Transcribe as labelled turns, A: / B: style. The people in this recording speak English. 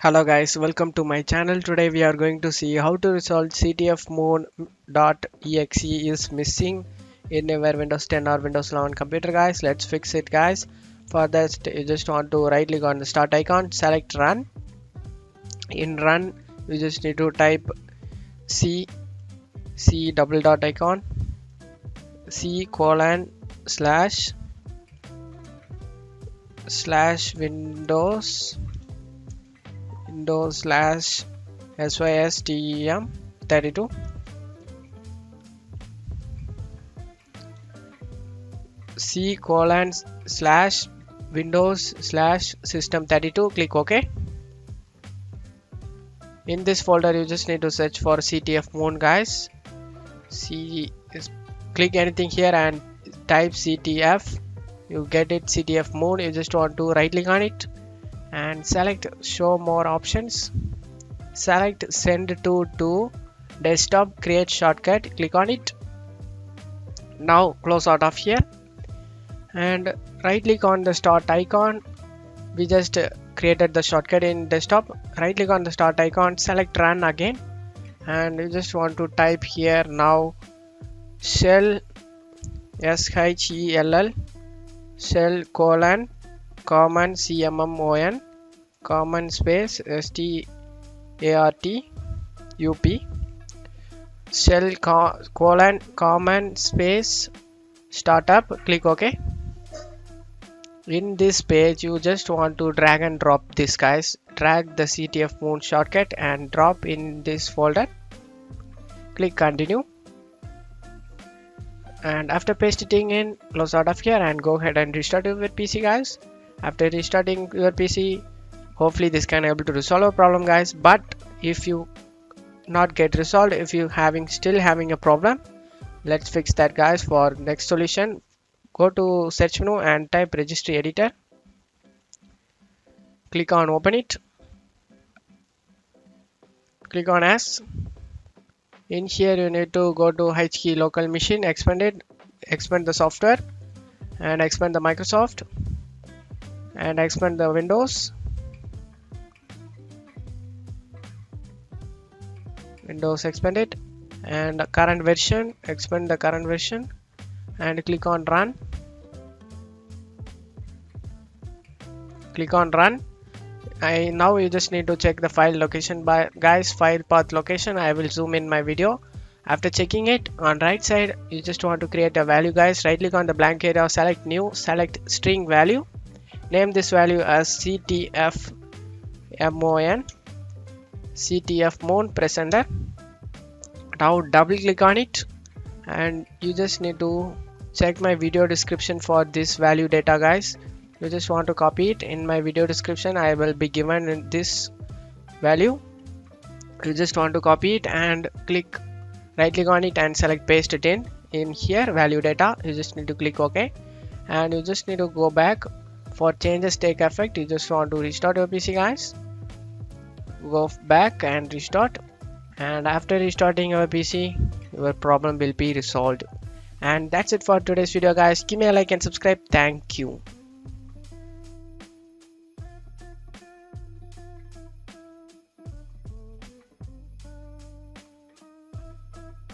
A: Hello guys, welcome to my channel. Today we are going to see how to resolve ctfmon.exe is missing in your Windows 10 or Windows 11 computer guys. Let's fix it guys. For that you just want to right click on the start icon, select run. In run you just need to type c double dot icon c colon slash windows slash system32 c colon slash windows slash system32. Click OK. In this folder you just need to search for ctfmon guys. Click anything here and type ctf. You get it, ctfmon. You just want to right click on it and select show more options. Select send to desktop, create shortcut, click on it. Now close out of here and right click on the start icon. We just created the shortcut in desktop. Right click on the start icon, select run again, and you just want to type here now shell shell colon common cmmon common space start up shell colon common space startup. Click OK. In this page you just want to drag and drop this guys. Drag the ctfmon shortcut and drop in this folder. Click continue, and after pasting in, close out of here and go ahead and restart your PC guys. After restarting your PC, hopefully this can able to resolve a problem guys. But if you not get resolved, if you still having a problem, let's fix that guys. For next solution, go to search menu and type registry editor. Click on open it. Click on as. In here you need to go to HKey local machine, expand it, expand the software and expand the Microsoft and expand the Windows expand it, and current version, expand the current version and click on run. Click on run. Now you just need to check the file location by guys, file path location. I will zoom in my video. After checking it, on right side you just want to create a value guys. Right click on the blank area, select new, select string value, name this value as ctfmon, press enter. Now double click on it and you just need to check my video description for this value data guys. You just want to copy it. In my video description I will be given this value. You just want to copy it and right click on it and select paste it in here value data. You just need to click OK, and you just need to go back. For changes take effect, you just want to restart your PC guys. Go back and restart, and after restarting your PC your problem will be resolved. And that's it for today's video guys. Give me a like and subscribe. Thank you.